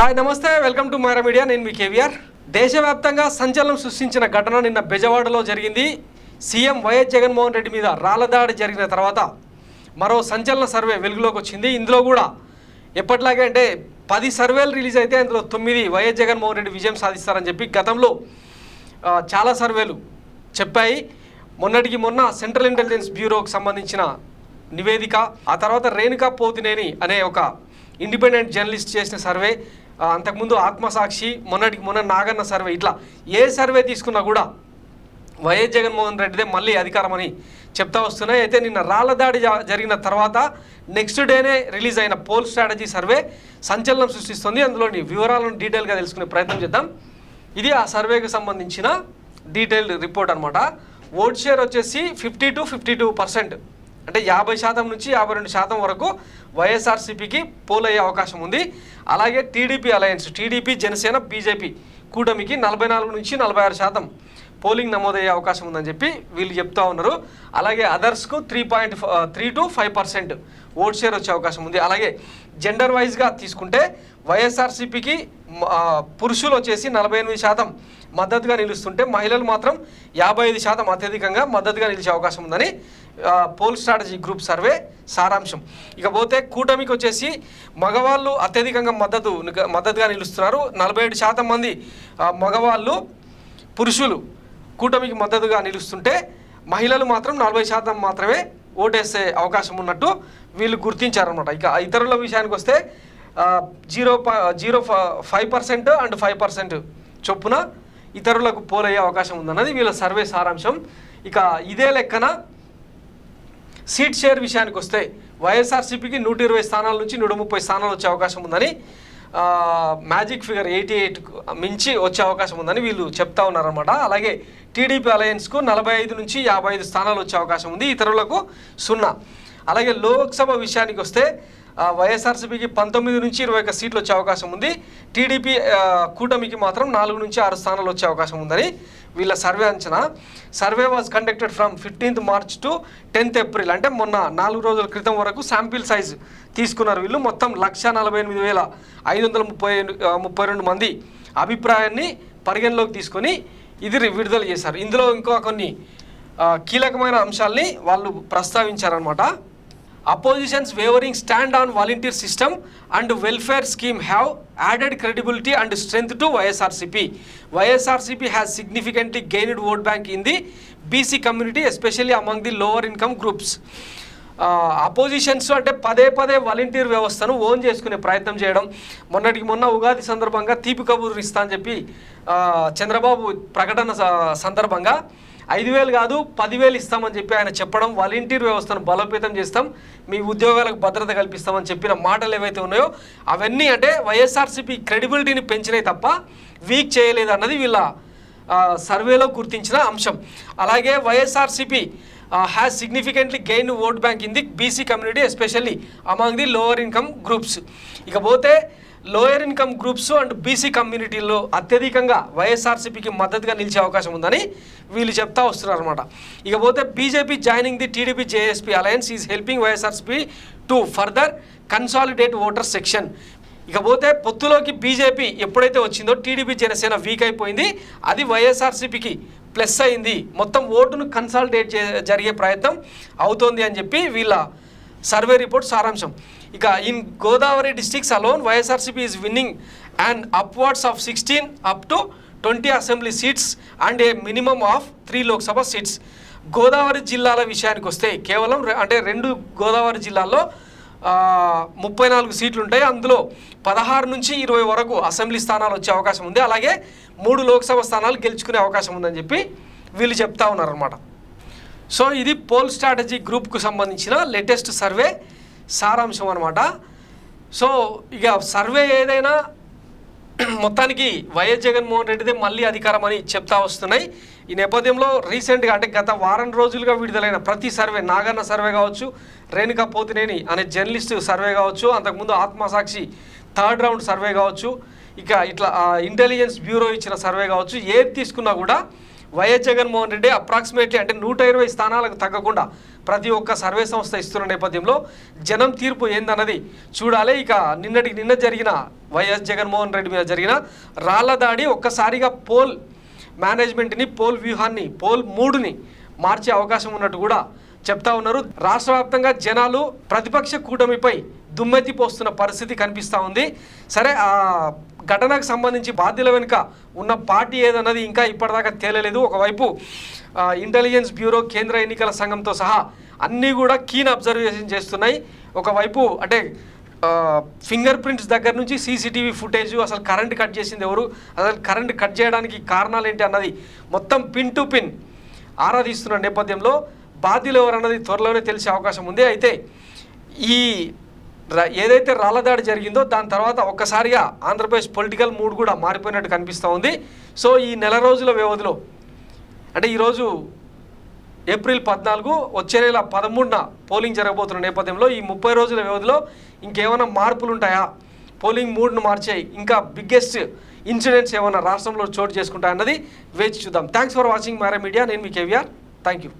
Hi నమస్తే, welcome to Myra media. నేను మీ కేవీఆర్. దేశవ్యాప్తంగా సంచలనం సృష్టించిన ఘటన నిన్న బెజవాడలో జరిగింది. సీఎం వైఎస్ జగన్మోహన్ రెడ్డి మీద రాళ్లదాడి జరిగిన తర్వాత మరో సంచలన సర్వే వెలుగులోకి వచ్చింది. ఇందులో కూడా ఎప్పటిలాగే అంటే 10 సర్వేలు రిలీజ్ అయితే అందులో 9 వైఎస్ జగన్మోహన్ రెడ్డి విజయం సాధిస్తారని చెప్పి గతంలో చాలా సర్వేలు చెప్పాయి. మొన్నటికి మొన్న సెంట్రల్ ఇంటెలిజెన్స్ బ్యూరోకి సంబంధించిన నివేదిక, ఆ తర్వాత రేణుకా పోతినేని అనే ఒక ఇండిపెండెంట్ జర్నలిస్ట్ చేసిన సర్వే, అంతకుముందు ఆత్మసాక్షి, మొన్నటికి మొన్న నాగన్న సర్వే, ఇట్లా ఏ సర్వే తీసుకున్నా కూడా వైఎస్ జగన్మోహన్ రెడ్డిదే మళ్ళీ అధికారం అని చెప్తా వస్తున్నాయి. అయితే నిన్న రాళ్ల దాడి జరిగిన తర్వాత నెక్స్ట్ డేనే రిలీజ్ అయిన పోల్ స్ట్రాటజీ సర్వే సంచలనం సృష్టిస్తుంది. అందులోని వివరాలను డీటెయిల్గా తెలుసుకునే ప్రయత్నం చేద్దాం. ఇది ఆ సర్వేకి సంబంధించిన డీటెయిల్డ్ రిపోర్ట్ అనమాట. ఓట్ షేర్ వచ్చేసి 50 to 52%, అంటే 50% నుంచి 52% వరకు వైఎస్ఆర్సీపీకి పోల్ అయ్యే అవకాశం ఉంది. అలాగే TDP alliance, TDP, Janasena, BJP కూటమికి 44 నుంచి 46% పోలింగ్ నమోదయ్యే అవకాశం ఉందని చెప్పి వీళ్ళు చెప్తా ఉన్నారు. అలాగే అదర్స్కు 3.3 to 5% ఓట్ షేర్ వచ్చే అవకాశం ఉంది. అలాగే జెండర్ వైజ్గా తీసుకుంటే వైఎస్ఆర్సీపీకి పురుషులు వచ్చేసి 48% మద్దతుగా నిలుస్తుంటే మహిళలు మాత్రం 55% అత్యధికంగా మద్దతుగా నిలిచే అవకాశం ఉందని పోల్ స్ట్రాటజీ గ్రూప్ సర్వే సారాంశం. ఇకపోతే కూటమికి వచ్చేసి మగవాళ్ళు అత్యధికంగా మద్దతుగా నిలుస్తున్నారు. 47% మంది మగవాళ్ళు, పురుషులు కూటమికి మద్దతుగా నిలుస్తుంటే మహిళలు మాత్రం 40% మాత్రమే ఓటేసే అవకాశం ఉన్నట్టు వీళ్ళు గుర్తించారనమాట. ఇక ఇతరుల విషయానికి వస్తే 0.05% అండ్ 5% చొప్పున ఇతరులకు పోలయ్యే అవకాశం ఉందన్నది వీళ్ళ సర్వే సారాంశం. ఇక ఇదే లెక్కన సీట్ షేర్ విషయానికి వస్తే వైఎస్ఆర్సీపీకి 120 స్థానాల నుంచి 130 స్థానాలు వచ్చే అవకాశం ఉందని, మ్యాజిక్ ఫిగర్ 88 మించి వచ్చే అవకాశం ఉందని వీళ్ళు చెప్తా ఉన్నారన్నమాట. అలాగే టీడీపీ అలయన్స్కు 45 నుంచి 55 స్థానాలు వచ్చే అవకాశం ఉంది, ఇతరులకు 0. అలాగే లోక్సభ విషయానికి వస్తే వైఎస్ఆర్సీపీకి 19 నుంచి 21 సీట్లు వచ్చే అవకాశం ఉంది. టీడీపీ కూటమికి మాత్రం 4 నుంచి 6 స్థానాలు వచ్చే అవకాశం ఉందని వీళ్ళ సర్వే అంచనా. Survey was conducted from 15th March to 10th April, అంటే మొన్న 4 రోజుల క్రితం వరకు శాంపిల్ సైజ్ తీసుకున్నారు వీళ్ళు. మొత్తం 148,532 మంది అభిప్రాయాన్ని పరిగణలోకి తీసుకొని ఇది విడుదల చేశారు. ఇందులో ఇంకా కొన్ని కీలకమైన అంశాలని వాళ్ళు ప్రస్తావించారనమాట. Oppositions wavering stand on volunteer system and welfare scheme have added credibility and strength to YSRCP. YSRCP has significantly gained vote bank in the BC community, especially among the lower income groups. Oppositions అంటే పదే volunteer వ్యవస్థను own చేసుకునే ప్రయత్నం చేయడం. మొన్నటికి మొన్న ఉగాది సందర్భంగా తీపి కబుర్లు ఇస్తా అని చెప్పి చంద్రబాబు ప్రకటన సందర్భంగా 5,000 కాదు 10,000 ఇస్తామని చెప్పి ఆయన చెప్పడం, వాలంటీర్ వ్యవస్థను బలోపేతం చేస్తాం, మీ ఉద్యోగాలకు భద్రత కల్పిస్తామని చెప్పిన మాటలు ఏవైతే ఉన్నాయో అవన్నీ అంటే వైఎస్ఆర్సీపీ క్రెడిబిలిటీని పెంచినాయి తప్ప వీక్ చేయలేదు అన్నది వీళ్ళ సర్వేలో గుర్తించిన అంశం. అలాగే YSRCP has significantly gain vote bank in the BC community, especially among the lower income groups. ఇకపోతే lower income groups and BC కమ్యూనిటీలో అత్యధికంగా వైఎస్ఆర్సీపీకి మద్దతుగా నిలిచే అవకాశం ఉందని వీళ్ళు చెప్తా వస్తున్నారు అనమాట. ఇకపోతే BJP joining the TDP JSP alliance is helping YSRCP to further consolidate voter section. ఇకపోతే పొత్తులోకి బీజేపీ ఎప్పుడైతే వచ్చిందో టీడీపీ జనసేన వీక్ అయిపోయింది, అది వైఎస్ఆర్సీపీకి ప్లస్ అయింది, మొత్తం ఓటును కన్సాలిడేట్ జరిగే ప్రయత్నం అవుతోంది అని చెప్పి వీళ్ళ సర్వే రిపోర్ట్ సారాంశం. ఇక in Godavari districts alone YSRCP is winning and upwards of 16 up to 20 assembly seats and A minimum of 3 Lok Sabha seats. Godavari జిల్లాల విషయానికి వస్తే కేవలం అంటే 2 గోదావరి జిల్లాల్లో 34 సీట్లు ఉంటాయి. అందులో 16 నుంచి 20 వరకు అసెంబ్లీ స్థానాలు వచ్చే అవకాశం ఉంది. అలాగే 3 లోక్సభ స్థానాలు గెలుచుకునే అవకాశం ఉందని చెప్పి వీళ్ళు చెప్తా ఉన్నారన్నమాట. సో ఇది పోల్ స్ట్రాటజీ గ్రూప్కు సంబంధించిన లేటెస్ట్ సర్వే సారాంశం అనమాట. సో ఇక సర్వే ఏదైనా మొత్తానికి వైఎస్ జగన్మోహన్ రెడ్డిదే మళ్ళీ అధికారం అని చెప్తా వస్తున్నాయి. ఈ నేపథ్యంలో రీసెంట్గా అంటే గత వారం రోజులుగా విడుదలైన ప్రతి సర్వే, నాగన్న సర్వే కావచ్చు, రేణుకా పోతినేని అనే జర్నలిస్ట్ సర్వే కావచ్చు, అంతకుముందు ఆత్మసాక్షి 3rd రౌండ్ సర్వే కావచ్చు, ఇక ఇట్లా ఇంటెలిజెన్స్ బ్యూరో ఇచ్చిన సర్వే కావచ్చు, ఏది తీసుకున్నా కూడా వైఎస్ జగన్మోహన్ రెడ్డి అప్రాక్సిమేట్లీ అంటే 120 స్థానాలకు తగ్గకుండా ప్రతి ఒక్క సర్వే సంస్థ ఇస్తున్న నేపథ్యంలో జనం తీర్పు ఏందన్నది చూడాలి. ఇక నిన్న జరిగిన వైఎస్ జగన్మోహన్ రెడ్డి మీద జరిగిన రాళ్ల దాడి ఒక్కసారిగా పోల్ మేనేజ్మెంట్ని, పోల్ వ్యూహాన్ని, పోల్ మూడ్ని మార్చే అవకాశం ఉన్నట్టు కూడా చెప్తా ఉన్నారు. రాష్ట్ర వ్యాప్తంగా జనాలు ప్రతిపక్ష కూటమిపై దుమ్మెత్తి పోస్తున్న పరిస్థితి కనిపిస్తూ ఉంది. సరే, ఆ ఘటనకు సంబంధించి బాధ్యుల వెనుక ఉన్న పార్టీ ఏదన్నది ఇంకా ఇప్పటిదాకా తేలలేదు. ఒకవైపు ఇంటెలిజెన్స్ బ్యూరో, కేంద్ర ఎన్నికల సంఘంతో సహా అన్నీ కూడా కీన్ అబ్జర్వేషన్ చేస్తున్నాయి. ఒకవైపు అంటే ఫింగర్ ప్రింట్స్ దగ్గర నుంచి సీసీటీవీ ఫుటేజ్, అసలు కరెంట్ కట్ చేసింది ఎవరు, అసలు కరెంట్ కట్ చేయడానికి కారణాలు ఏంటి అన్నది మొత్తం పిన్ టు పిన్ ఆరాధిస్తున్న నేపథ్యంలో బాధ్యులు ఎవరన్నది త్వరలోనే తెలిసే అవకాశం ఉంది. అయితే ఈ ఏదైతే రాళ్లదాడి జరిగిందో దాని తర్వాత ఒక్కసారిగా ఆంధ్రప్రదేశ్ పొలిటికల్ మూడ్ కూడా మారిపోయినట్టు కనిపిస్తూ ఉంది. సో ఈ నెల రోజుల వ్యవధిలో అంటే ఈరోజు ఏప్రిల్ 14, వచ్చే నెల 13న పోలింగ్ జరగబోతున్న నేపథ్యంలో ఈ 30 రోజుల వ్యవధిలో ఇంకేమైనా మార్పులు ఉంటాయా, పోలింగ్ మూడ్ను మార్చే ఇంకా బిగ్గెస్ట్ ఇన్సిడెంట్స్ ఏమైనా రాష్ట్రంలో చోటు చేసుకుంటాయన్నది వేచి చూద్దాం. Thanks for watching Mara media. నేను మీ కేవీఆర్. Thank you.